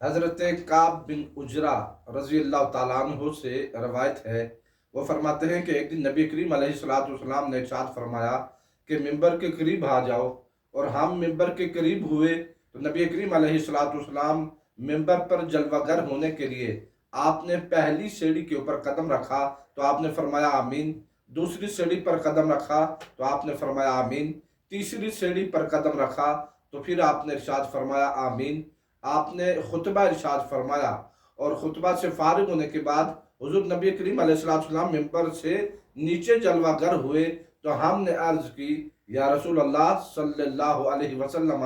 حضرت کعب بن اجرا رضی اللہ تعالیٰ عنہ سے روایت ہے، وہ فرماتے ہیں کہ ایک دن نبی کریم علیہ السلام نے ارشاد فرمایا کہ ممبر کے قریب آ جاؤ، اور ہم ممبر کے قریب ہوئے تو نبی کریم علیہ السلام ممبر پر جلوہ گر ہونے کے لیے آپ نے پہلی سیڑھی کے اوپر قدم رکھا تو آپ نے فرمایا آمین، دوسری سیڑھی پر قدم رکھا تو آپ نے فرمایا آمین، تیسری سیڑھی پر قدم رکھا تو پھر آپ نے ارشاد فرمایا آمین۔ آپ نے خطبہ ارشاد فرمایا، اور خطبہ سے فارغ ہونے کے بعد حضور نبی کریم علیہ السلام ممبر سے نیچے جلوہ گر ہوئے تو ہم نے عرض کی یا رسول اللہ صلی اللہ علیہ وسلم،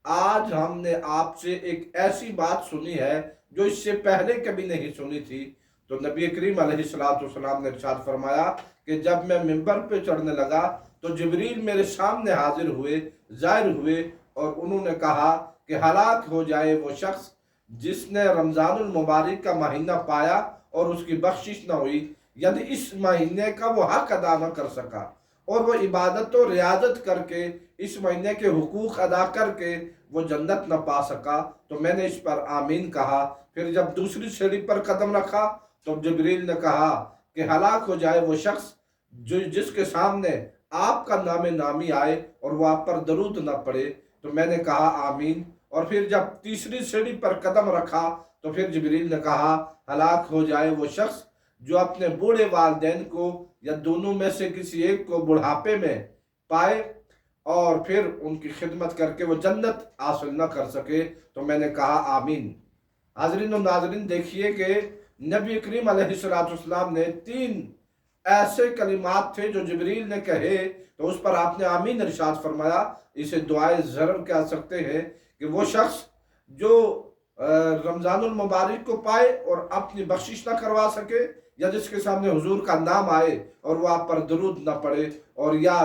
آج ہم نے آپ سے ایک ایسی بات سنی ہے جو اس سے پہلے کبھی نہیں سنی تھی۔ تو نبی کریم علیہ السلام نے ارشاد فرمایا کہ جب میں ممبر پہ چڑھنے لگا تو جبریل میرے سامنے حاضر ہوئے، ظاہر ہوئے، اور انہوں نے کہا کہ ہلاک ہو جائے وہ شخص جس نے رمضان المبارک کا مہینہ پایا اور اس کی بخشش نہ ہوئی، یعنی اس مہینے کا وہ حق ادا نہ کر سکا اور وہ عبادت و ریاضت کر کے اس مہینے کے حقوق ادا کر کے وہ جنت نہ پا سکا۔ تو میں نے اس پر آمین کہا۔ پھر جب دوسری سیڑھی پر قدم رکھا تو جبریل نے کہا کہ ہلاک ہو جائے وہ شخص جس کے سامنے آپ کا نام نامی آئے اور وہ آپ پر درود نہ پڑے۔ تو میں نے کہا آمین۔ اور پھر جب تیسری سیڑھی پر قدم رکھا تو پھر جبریل نے کہا ہلاک ہو جائے وہ شخص جو اپنے بوڑھے والدین کو یا دونوں میں سے کسی ایک کو بڑھاپے میں پائے اور پھر ان کی خدمت کر کے وہ جنت حاصل نہ کر سکے۔ تو میں نے کہا آمین۔ حاضرین و ناظرین، دیکھیے کہ نبی کریم علیہ السلام نے تین ایسے کلمات تھے جو جبریل نے کہے تو اس پر آپ نے آمین ارشاد فرمایا۔ اسے دعائے ضرر کہہ سکتے ہیں کہ وہ شخص جو رمضان المبارک کو پائے اور اپنی بخشش نہ کروا سکے، یا جس کے سامنے حضور کا نام آئے اور وہ آپ پر درود نہ پڑے، اور یا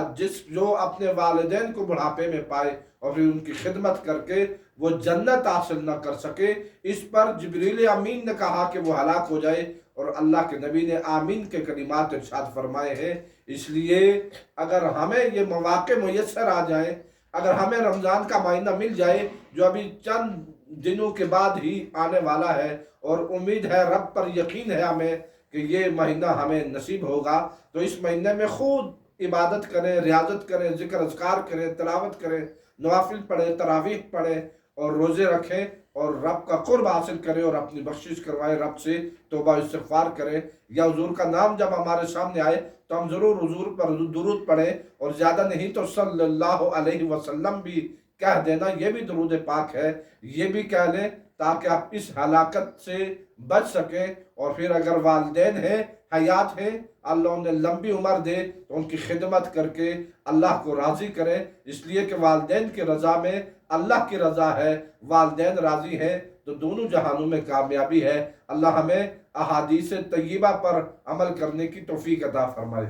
جو اپنے والدین کو بڑھاپے میں پائے اور پھر ان کی خدمت کر کے وہ جنت حاصل نہ کر سکے۔ اس پر جبریل امین نے کہا کہ وہ ہلاک ہو جائے، اور اللہ کے نبی نے آمین کے کلمات ارشاد فرمائے ہیں۔ اس لیے اگر ہمیں یہ مواقع میسر آ جائیں، اگر ہمیں رمضان کا مہینہ مل جائے جو ابھی چند دنوں کے بعد ہی آنے والا ہے، اور امید ہے، رب پر یقین ہے ہمیں کہ یہ مہینہ ہمیں نصیب ہوگا، تو اس مہینے میں خود عبادت کریں، ریاضت کریں، ذکر اذکار کریں، تلاوت کریں، نوافل پڑھیں، تراویح پڑھیں اور روزے رکھیں اور رب کا قرب حاصل کریں اور اپنی بخشش کروائیں، رب سے توبہ استغفار کریں، یا حضور کا نام جب ہمارے سامنے آئے تو ہم ضرور حضور پر درود پڑھیں، اور زیادہ نہیں تو صلی اللہ علیہ وسلم بھی کہہ دینا، یہ بھی درود پاک ہے، یہ بھی کہہ لیں تاکہ آپ اس ہلاکت سے بچ سکیں۔ اور پھر اگر والدین ہیں، حیات ہیں، اللہ انہیں لمبی عمر دے تو ان کی خدمت کر کے اللہ کو راضی کریں، اس لیے کہ والدین کی رضا میں اللہ کی رضا ہے، والدین راضی ہیں تو دونوں جہانوں میں کامیابی ہے۔ اللہ ہمیں احادیث طیبہ پر عمل کرنے کی توفیق عطا فرمائے۔